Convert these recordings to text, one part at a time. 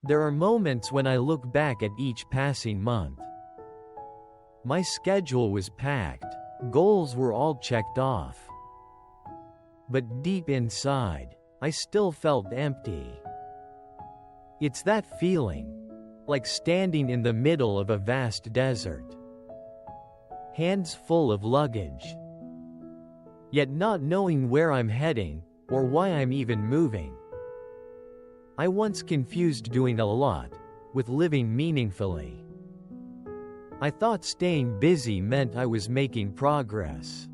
There are moments when I look back at each passing month. My schedule was packed, goals were all checked off. But deep inside, I still felt empty. It's that feeling, like standing in the middle of a vast desert. Hands full of luggage, yet not knowing where I'm heading, or why I'm even moving. I once confused doing a lot with living meaningfully. I thought staying busy meant I was making progress.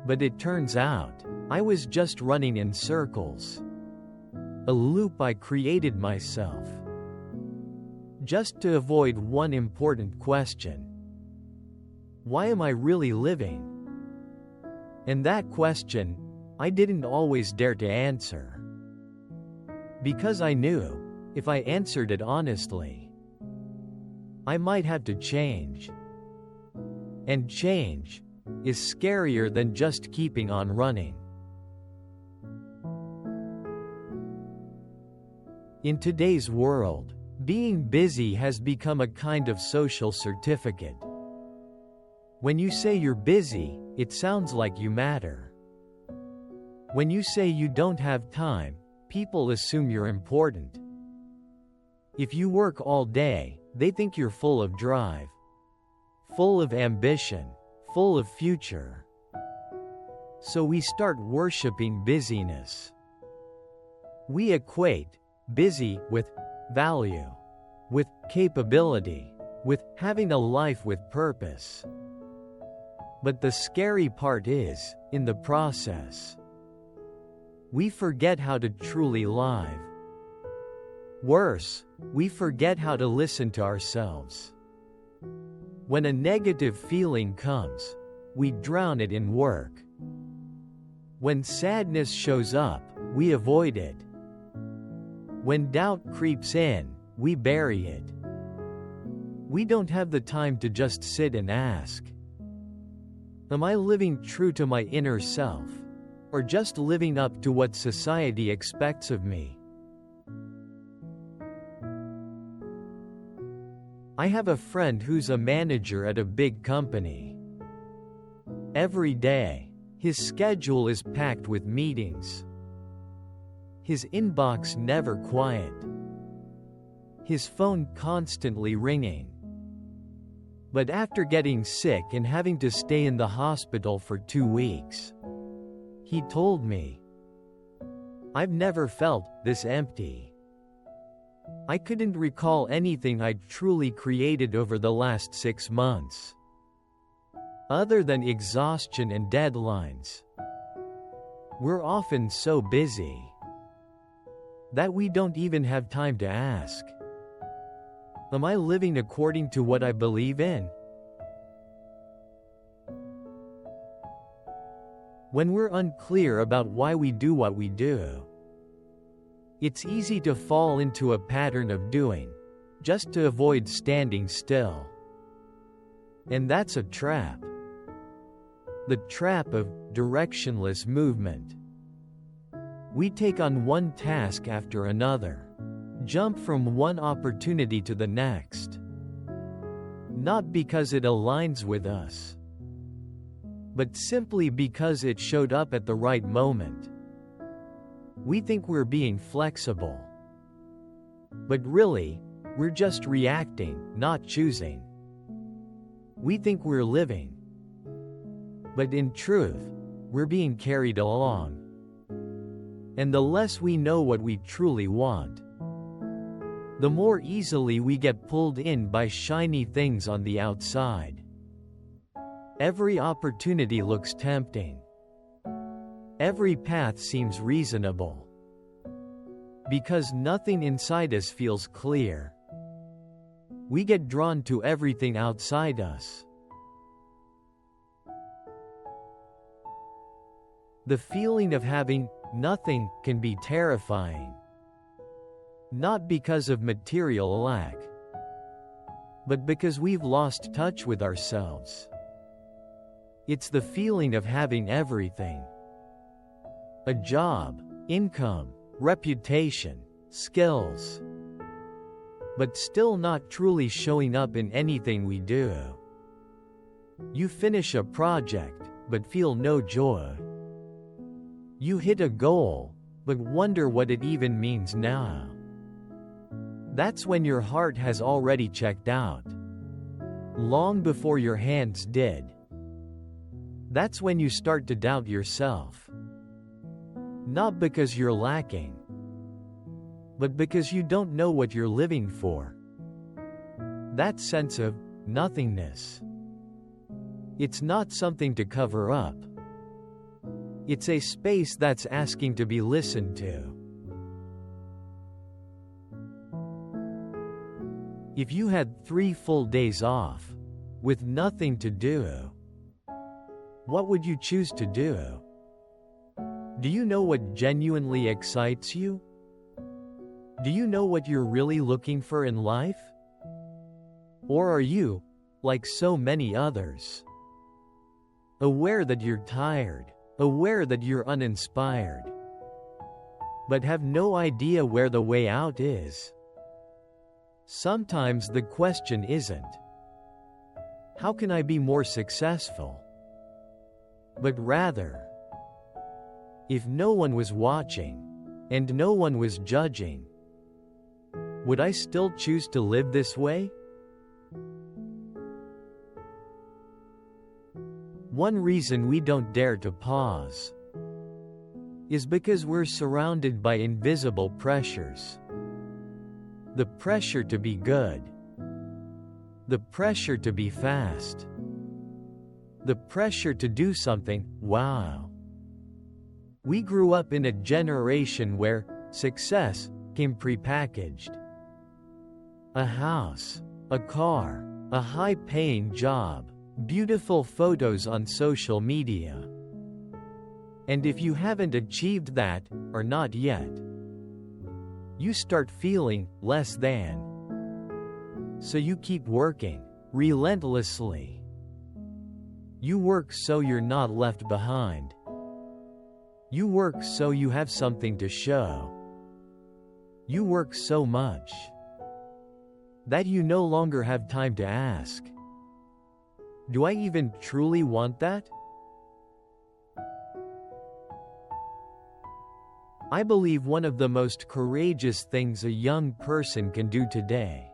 But it turns out, I was just running in circles. A loop I created myself. Just to avoid one important question. Why am I really living? And that question, I didn't always dare to answer. Because I knew, if I answered it honestly, I might have to change. And change is scarier than just keeping on running. In today's world, being busy has become a kind of social certificate. When you say you're busy, it sounds like you matter. When you say you don't have time, people assume you're important. If you work all day, they think you're full of drive, full of ambition, full of future. So we start worshiping busyness. We equate busy with value, with capability, with having a life with purpose. But the scary part is, in the process, we forget how to truly live. Worse, we forget how to listen to ourselves. When a negative feeling comes, we drown it in work. When sadness shows up, we avoid it. When doubt creeps in, we bury it. We don't have the time to just sit and ask, am I living true to my inner self, or just living up to what society expects of me? I have a friend who's a manager at a big company. Every day, his schedule is packed with meetings. His inbox never quiet. His phone constantly ringing. But after getting sick and having to stay in the hospital for 2 weeks, he told me, I've never felt this empty. I couldn't recall anything I'd truly created over the last 6 months. Other than exhaustion and deadlines. We're often so busy that we don't even have time to ask, am I living according to what I believe in? When we're unclear about why we do what we do, it's easy to fall into a pattern of doing, just to avoid standing still. And that's a trap. The trap of directionless movement. We take on one task after another, jump from one opportunity to the next. Not because it aligns with us, but simply because it showed up at the right moment. We think we're being flexible. But really, we're just reacting, not choosing. We think we're living. But in truth, we're being carried along. And the less we know what we truly want, the more easily we get pulled in by shiny things on the outside. Every opportunity looks tempting. Every path seems reasonable. Because nothing inside us feels clear, we get drawn to everything outside us. The feeling of having nothing can be terrifying. Not because of material lack, but because we've lost touch with ourselves. It's the feeling of having everything. A job, income, reputation, skills. but still not truly showing up in anything we do. You finish a project, but feel no joy. You hit a goal, but wonder what it even means now. That's when your heart has already checked out, long before your hands did. That's when you start to doubt yourself. Not because you're lacking, but because you don't know what you're living for. That sense of nothingness. It's not something to cover up. It's a space that's asking to be listened to. If you had 3 full days off, with nothing to do, what would you choose to do? Do you know what genuinely excites you? Do you know what you're really looking for in life? Or are you, like so many others, aware that you're tired, aware that you're uninspired, but have no idea where the way out is? Sometimes the question isn't, how can I be more successful? But rather, if no one was watching, and no one was judging, would I still choose to live this way? One reason we don't dare to pause is because we're surrounded by invisible pressures. The pressure to be good. The pressure to be fast. The pressure to do something, wow. We grew up in a generation where success came prepackaged. A house, a car, a high-paying job, beautiful photos on social media. And if you haven't achieved that, or not yet, you start feeling less than. So you keep working, relentlessly. You work so you're not left behind. You work so you have something to show. You work so much that you no longer have time to ask, do I even truly want that? I believe one of the most courageous things a young person can do today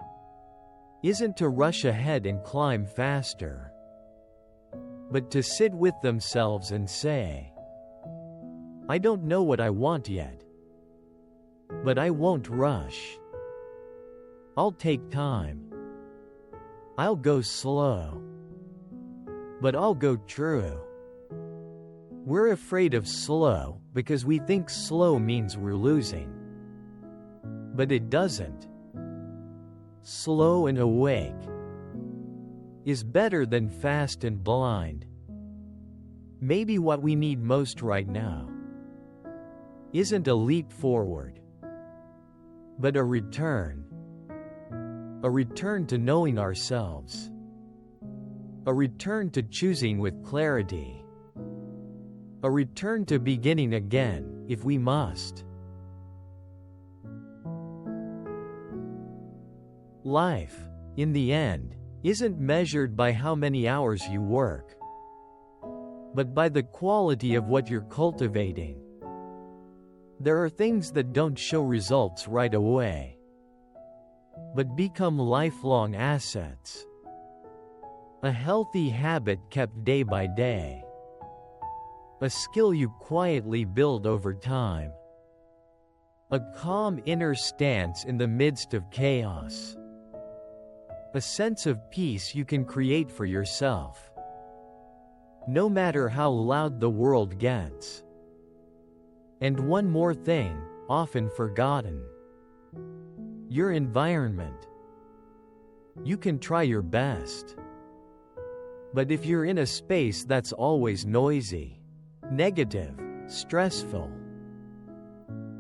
isn't to rush ahead and climb faster, but to sit with themselves and say, I don't know what I want yet, but I won't rush. I'll take time. I'll go slow, but I'll go true. We're afraid of slow because we think slow means we're losing. But it doesn't. Slow and awake is better than fast and blind. Maybe what we need most right now isn't a leap forward, but a return. A return to knowing ourselves. A return to choosing with clarity. A return to beginning again, if we must. Life, in the end, isn't measured by how many hours you work, but by the quality of what you're cultivating. There are things that don't show results right away, but become lifelong assets. A healthy habit kept day by day. A skill you quietly build over time. A calm inner stance in the midst of chaos. A sense of peace you can create for yourself, no matter how loud the world gets. And one more thing, often forgotten. Your environment. You can try your best, but if you're in a space that's always noisy, negative, stressful,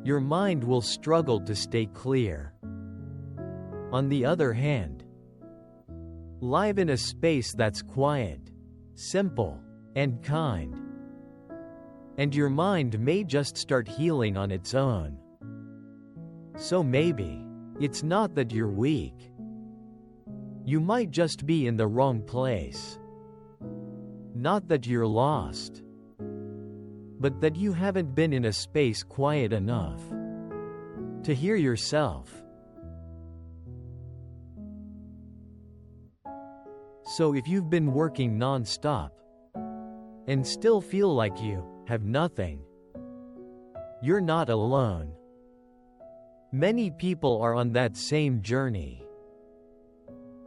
your mind will struggle to stay clear. On the other hand, live in a space that's quiet, simple, and kind, and your mind may just start healing on its own. So maybe It's not that you're weak. You might just be in the wrong place. Not that you're lost, but that you haven't been in a space quiet enough to hear yourself. So if you've been working non-stop and still feel like you have nothing, you're not alone. Many people are on that same journey.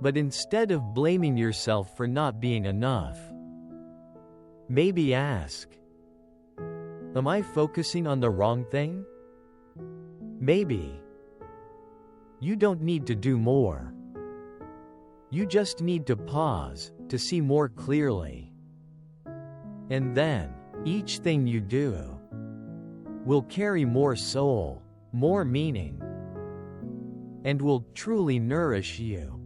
But instead of blaming yourself for not being enough, maybe ask, am I focusing on the wrong thing? Maybe you don't need to do more. You just need to pause to see more clearly. And then, each thing you do will carry more soul, more meaning, and will truly nourish you.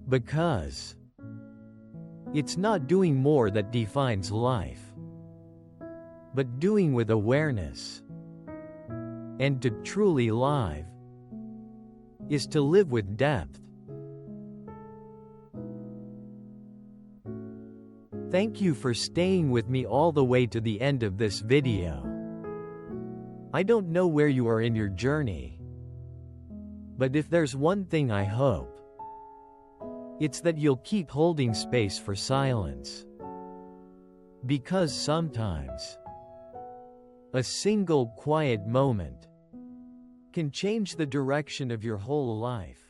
Because it's not doing more that defines life, but doing with awareness. And to truly live is to live with depth. Thank you for staying with me all the way to the end of this video. I don't know where you are in your journey, but if there's one thing I hope, it's that you'll keep holding space for silence. Because sometimes, a single quiet moment can change the direction of your whole life.